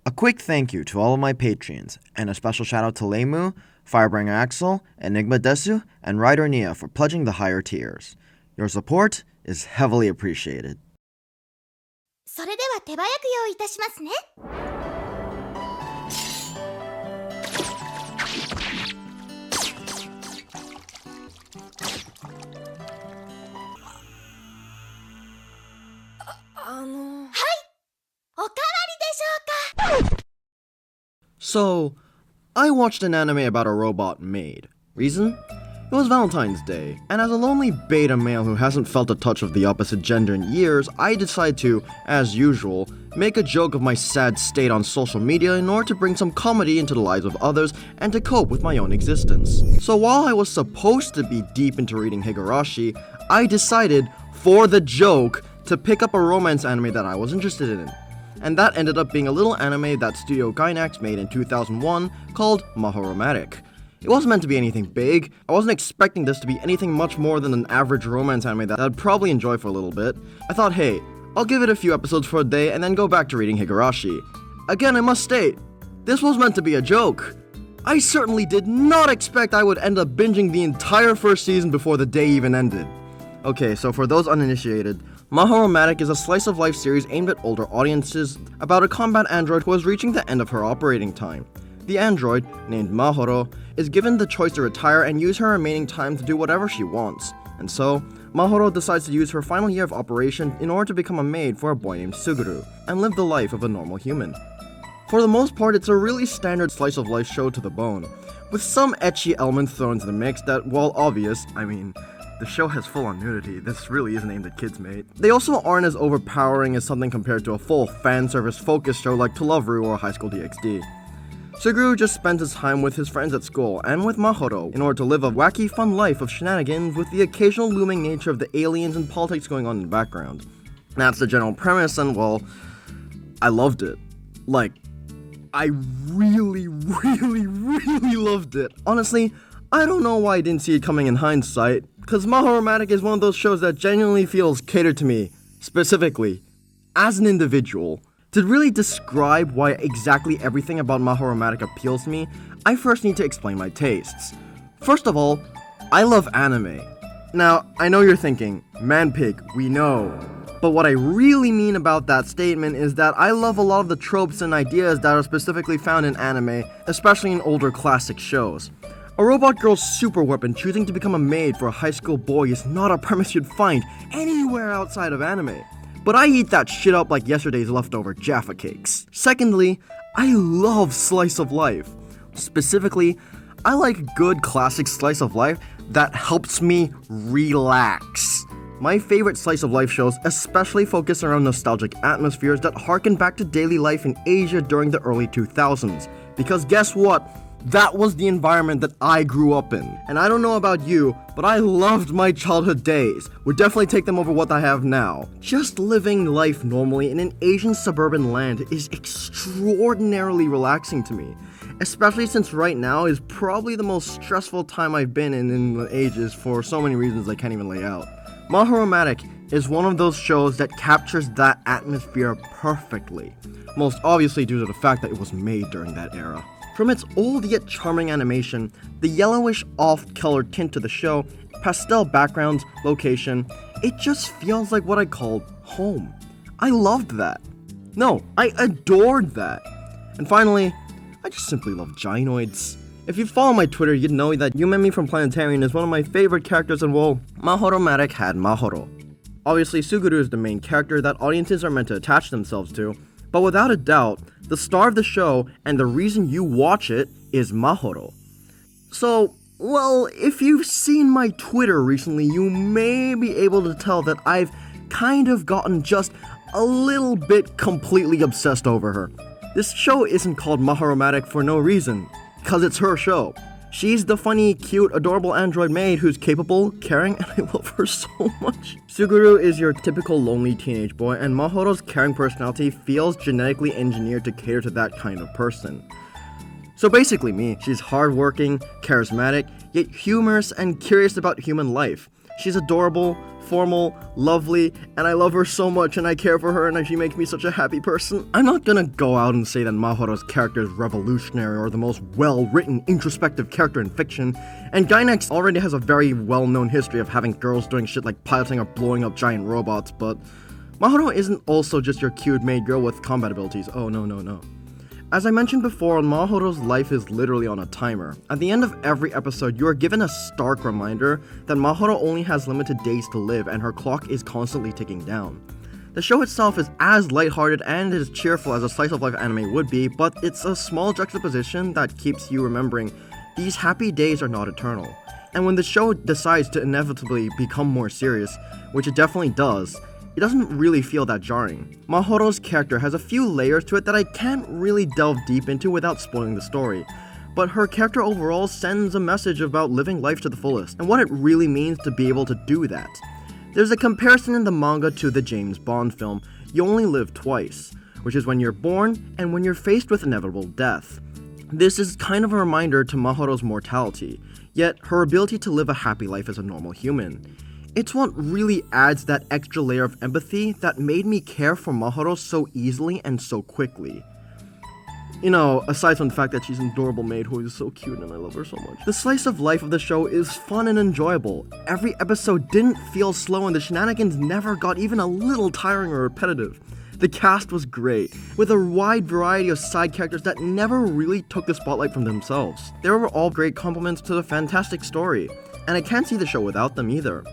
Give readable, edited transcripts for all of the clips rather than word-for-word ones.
A quick thank you to all of my Patreons, and a special shout out to Leimu, Firebringer Axel, Enigma Desu, and Ryder Nia for pledging the higher tiers. Your support is heavily appreciated. それでは手早く用意いたしますね。はい、おかわりでしょうか。 So, I watched an anime about a robot Maid. Reason? It was Valentine's Day, and as a lonely beta male who hasn't felt a touch of the opposite gender in years, I decided to, as usual, make a joke of my sad state on social media in order to bring some comedy into the lives of others and to cope with my own existence. So while I was supposed to be deep into reading Higurashi, I decided, for the joke, to pick up a romance anime that I was interested in. And that ended up being a little anime that Studio Gainax made in 2001 called Mahoromatic. It wasn't meant to be anything big. I wasn't expecting this to be anything much more than an average romance anime that I'd probably enjoy for a little bit. I thought, hey, I'll give it a few episodes for a day and then go back to reading Higurashi. Again, I must state, this was meant to be a joke. I certainly did not expect I would end up binging the entire first season before the day even ended. Okay, so for those uninitiated, Mahoromatic is a slice-of-life series aimed at older audiences about a combat android who is reaching the end of her operating time. The android, named Mahoro, is given the choice to retire and use her remaining time to do whatever she wants. And so, Mahoro decides to use her final year of operation in order to become a maid for a boy named Suguru, and live the life of a normal human. For the most part, it's a really standard slice-of-life show to the bone, with some ecchi elements thrown into the mix that, while obvious, the show has full-on nudity. This really isn't aimed at kids, mate. They also aren't as overpowering as something compared to a full fan-service focused show like To Love Ru or High School DxD. Suguru just spends his time with his friends at school and with Mahoro in order to live a wacky, fun life of shenanigans with the occasional looming nature of the aliens and politics going on in the background. That's the general premise, and well, I loved it. I really loved it. Honestly, I don't know why I didn't see it coming in hindsight, because Mahoromatic is one of those shows that genuinely feels catered to me, specifically, as an individual. To really describe why exactly everything about Mahoromatic appeals to me, I first need to explain my tastes. First of all, I love anime. Now, I know you're thinking, man pig, we know. But what I really mean about that statement is that I love a lot of the tropes and ideas that are specifically found in anime, especially in older classic shows. A robot girl's super weapon choosing to become a maid for a high school boy is not a premise you'd find anywhere outside of anime. But I eat that shit up like yesterday's leftover Jaffa cakes. Secondly, I love slice of life. Specifically, I like good classic slice of life that helps me relax. My favorite slice of life shows especially focus around nostalgic atmospheres that harken back to daily life in Asia during the early 2000s. Because guess what? That was the environment that I grew up in. And I don't know about you, but I loved my childhood days. Would definitely take them over what I have now. Just living life normally in an Asian suburban land is extraordinarily relaxing to me. Especially since right now is probably the most stressful time I've been in the ages for so many reasons I can't even lay out. Mahoromatic is one of those shows that captures that atmosphere perfectly. Most obviously due to the fact that it was made during that era. From its old yet charming animation, the yellowish off-color tint to the show, pastel backgrounds, location, it just feels like what I called home. I loved that. No, I adored that. And finally, I just simply love gynoids. If you follow my Twitter, you'd know that Yumemi from Planetarian is one of my favorite characters, and well, Mahoromatic had Mahoro. Obviously, Suguru is the main character that audiences are meant to attach themselves to, but without a doubt, the star of the show and the reason you watch it is Mahoro. So, well, if you've seen my Twitter recently, you may be able to tell that I've kind of gotten just a little bit completely obsessed over her. This show isn't called Mahoromatic for no reason, because it's her show. She's the funny, cute, adorable android maid who's capable, caring, and I love her so much. Suguru is your typical lonely teenage boy, and Mahoro's caring personality feels genetically engineered to cater to that kind of person. So basically me, she's hardworking, charismatic, yet humorous and curious about human life. She's adorable, formal, lovely, and I love her so much and I care for her and she makes me such a happy person. I'm not gonna go out and say that Mahoro's character is revolutionary or the most well-written, introspective character in fiction, and Gainax already has a very well-known history of having girls doing shit like piloting or blowing up giant robots, but Mahoro isn't also just your cute maid girl with combat abilities. Oh no. As I mentioned before, Mahoro's life is literally on a timer. At the end of every episode, you are given a stark reminder that Mahoro only has limited days to live and her clock is constantly ticking down. The show itself is as lighthearted and as cheerful as a slice-of-life anime would be, but it's a small juxtaposition that keeps you remembering these happy days are not eternal. And when the show decides to inevitably become more serious, which it definitely does, it doesn't really feel that jarring. Mahoro's character has a few layers to it that I can't really delve deep into without spoiling the story, but her character overall sends a message about living life to the fullest, and what it really means to be able to do that. There's a comparison in the manga to the James Bond film, You Only Live Twice, which is when you're born and when you're faced with inevitable death. This is kind of a reminder to Mahoro's mortality, yet her ability to live a happy life as a normal human. It's what really adds that extra layer of empathy that made me care for Mahoro so easily and so quickly. You know, aside from the fact that she's an adorable maid who is so cute and I love her so much. The slice of life of the show is fun and enjoyable. Every episode didn't feel slow and the shenanigans never got even a little tiring or repetitive. The cast was great, with a wide variety of side characters that never really took the spotlight from themselves. They were all great compliments to the fantastic story, and I can't see the show without them either.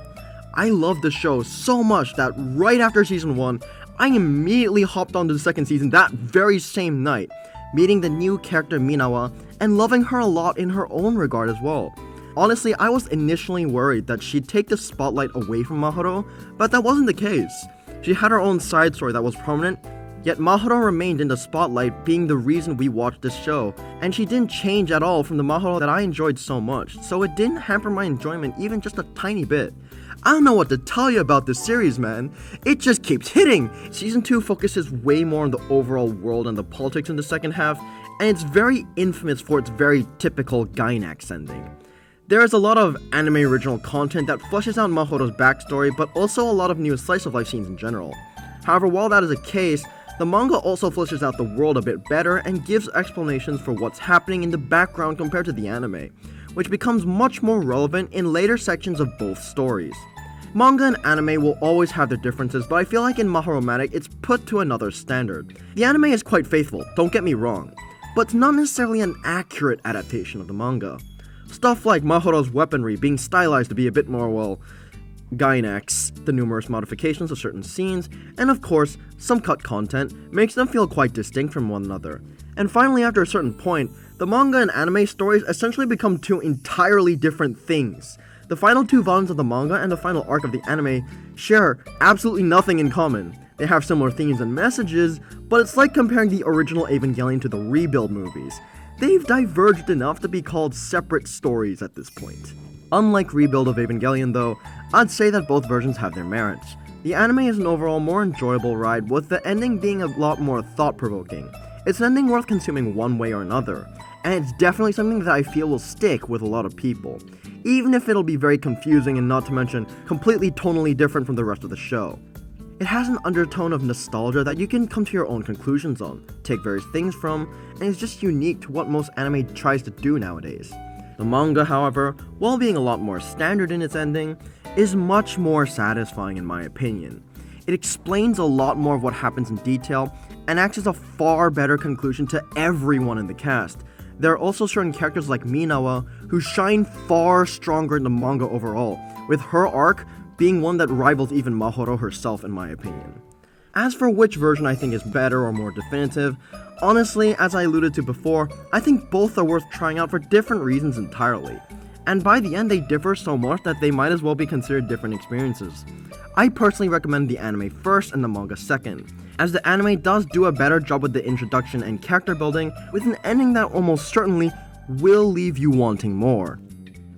I loved the show so much that right after season 1, I immediately hopped onto the second season that very same night, meeting the new character Minawa and loving her a lot in her own regard as well. Honestly, I was initially worried that she'd take the spotlight away from Mahoro, but that wasn't the case. She had her own side story that was prominent, yet Mahoro remained in the spotlight, being the reason we watched this show, and she didn't change at all from the Mahoro that I enjoyed so much, so it didn't hamper my enjoyment even just a tiny bit. I don't know what to tell you about this series, man. It just keeps hitting. Season 2 focuses way more on the overall world and the politics in the second half, and it's very infamous for its very typical Gainax ending. There is a lot of anime original content that fleshes out Mahoro's backstory, but also a lot of new slice-of-life scenes in general. However, while that is the case, the manga also fleshes out the world a bit better and gives explanations for what's happening in the background compared to the anime, which becomes much more relevant in later sections of both stories. Manga and anime will always have their differences, but I feel like in Mahoromatic it's put to another standard. The anime is quite faithful, don't get me wrong, but it's not necessarily an accurate adaptation of the manga. Stuff like Mahoro's weaponry being stylized to be a bit more, well, Gainax, the numerous modifications of certain scenes, and of course, some cut content makes them feel quite distinct from one another. And finally, after a certain point, the manga and anime stories essentially become two entirely different things. The final 2 volumes of the manga and the final arc of the anime share absolutely nothing in common. They have similar themes and messages, but it's like comparing the original Evangelion to the Rebuild movies. They've diverged enough to be called separate stories at this point. Unlike Rebuild of Evangelion though, I'd say that both versions have their merits. The anime is an overall more enjoyable ride, with the ending being a lot more thought-provoking. It's an ending worth consuming one way or another, and it's definitely something that I feel will stick with a lot of people, even if it'll be very confusing and not to mention completely tonally different from the rest of the show. It has an undertone of nostalgia that you can come to your own conclusions on, take various things from, and is just unique to what most anime tries to do nowadays. The manga, however, while being a lot more standard in its ending, is much more satisfying in my opinion. It explains a lot more of what happens in detail, and acts as a far better conclusion to everyone in the cast. There are also certain characters like Minawa who shine far stronger in the manga overall, with her arc being one that rivals even Mahoro herself in my opinion. As for which version I think is better or more definitive, honestly, as I alluded to before, I think both are worth trying out for different reasons entirely. And by the end they differ so much that they might as well be considered different experiences. I personally recommend the anime first and the manga second, as the anime does do a better job with the introduction and character building, with an ending that almost certainly will leave you wanting more.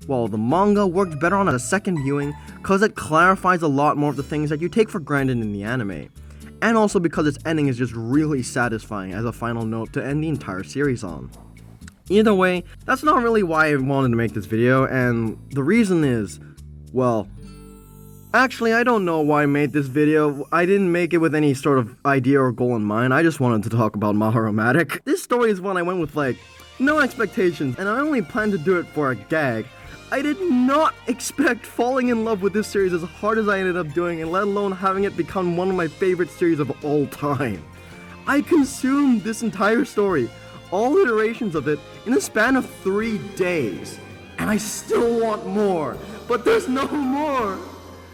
While the manga works better on a second viewing because it clarifies a lot more of the things that you take for granted in the anime, and also because its ending is just really satisfying as a final note to end the entire series on. Either way, that's not really why I wanted to make this video, and the reason is, well, Actually, I don't know why I made this video. I didn't make it with any sort of idea or goal in mind. I just wanted to talk about Mahoromatic. This story is one I went with, like, no expectations, and I only planned to do it for a gag. I did not expect falling in love with this series as hard as I ended up doing, and let alone having it become one of my favorite series of all time. I consumed this entire story, all iterations of it, in a span of 3 days. And I still want more, but there's no more.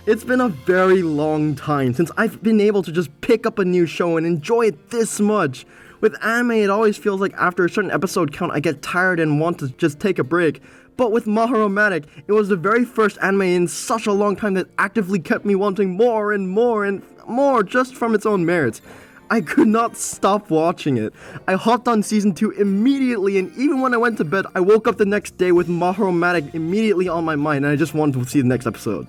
It's been a very long time since I've been able to just pick up a new show and enjoy it this much. With anime, it always feels like after a certain episode count, I get tired and want to just take a break. But with Mahoromatic, it was the very first anime in such a long time that actively kept me wanting more and more and more just from its own merits. I could not stop watching it. I hopped on season 2 immediately, and even when I went to bed, I woke up the next day with Mahoromatic immediately on my mind, and I just wanted to see the next episode.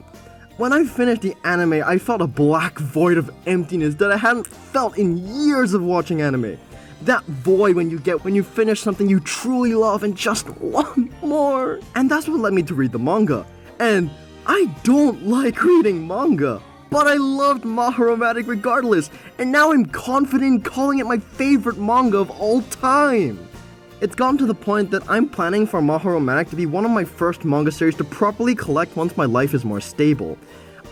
When I finished the anime, I felt a black void of emptiness that I hadn't felt in years of watching anime. That void when you finish something you truly love and just want more. And that's what led me to read the manga. And I don't like reading manga, but I loved Mahoromatic regardless, and now I'm confident in calling it my favorite manga of all time. It's gotten to the point that I'm planning for Mahoromatic to be one of my first manga series to properly collect once my life is more stable.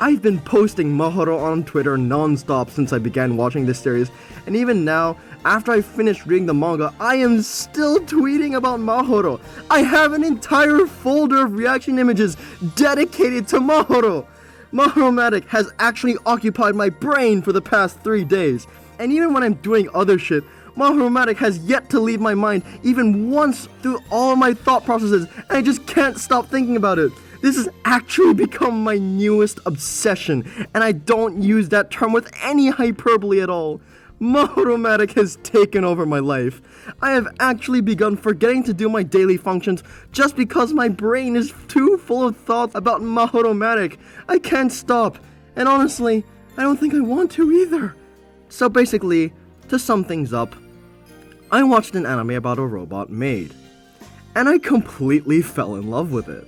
I've been posting Mahoro on Twitter non-stop since I began watching this series, and even now, after I finished reading the manga, I am still tweeting about Mahoro. I have an entire folder of reaction images dedicated to Mahoro. Mahoromatic has actually occupied my brain for the past 3 days, and even when I'm doing other shit, Mahoromatic has yet to leave my mind even once through all of my thought processes, and I just can't stop thinking about it. This has actually become my newest obsession, and I don't use that term with any hyperbole at all. Mahoromatic has taken over my life. I have actually begun forgetting to do my daily functions just because my brain is too full of thoughts about Mahoromatic. I can't stop, and honestly, I don't think I want to either. So basically, to sum things up, I watched an anime about a robot, Maid, and I completely fell in love with it.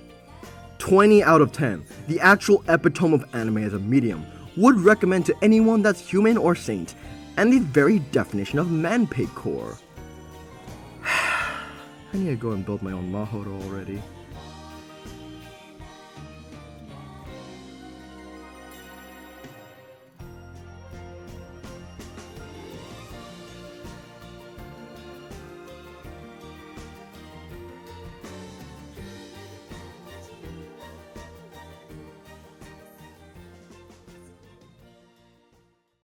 20 out of 10, the actual epitome of anime as a medium, would recommend to anyone that's human or saint, and the very definition of man-paid core. I need to go and build my own Mahoro already.